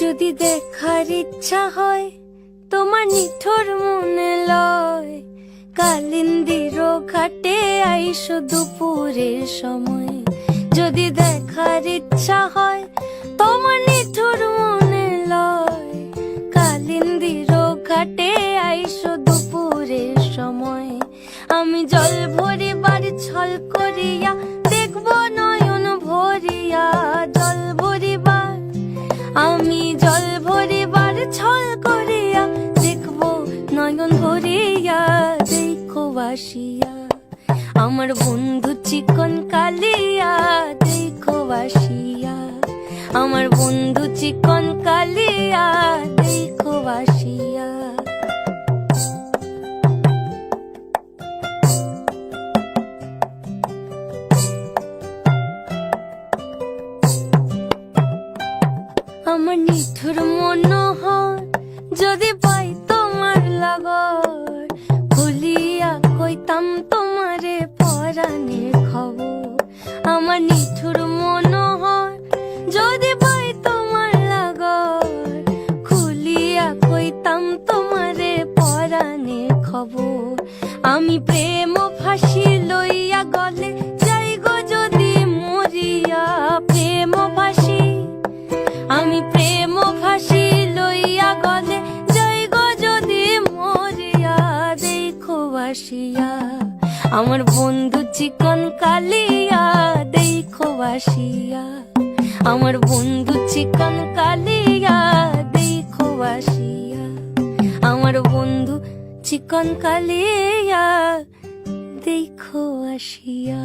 যদি দেখার ইচ্ছা হয় তোমার নিঠুর মনে লয়, কালিন্দির ঘাটে আইসো দুপুরের সময়। যদি দেখার ইচ্ছা হয় তোমার নিঠুর মনে লয়, কালিন্দির ঘাটে আইসো দুপুরের সময়। আমি জল ভরিবার ছল করিয়া দেখব নয়ন ভরিয়া, জল ভরিবার আমি জল ভরিবার ছল করিয়া দেখব নয়ন ভরিয়া। দেখো বাসিয়া আমার বন্ধু চিকন কালিয়া, দেখো বাসিয়া আমার বন্ধু চিকন কালিয়া, দেখো বাসিয়া। আমার নিঠুর মনোহর যদি পাই তোমার লাগর, খুলিয়া কইতাম তোমারে পরাণের খবর। আমার নিঠুর মনোহর যদি পাই তোমার লাগর, খুলিয়া কইতাম তোমারে পরাণের খবর। আমি প্রেম ফাঁসি লইয়া গলে যাই গো যদি মরিয়া, প্রেম ফাঁসি আমি প্রেম ফাঁসি লইয়া গলে যাই গো যদি মরিয়া। দেখো বাসিয়া আমার বন্ধু চিকন কালিয়া, দেখো বাসিয়া আমার বন্ধু চিকন কালিয়া, দেখো বাসিয়া আমার বন্ধু চিকন কালিয়া, দেখো আসিয়া।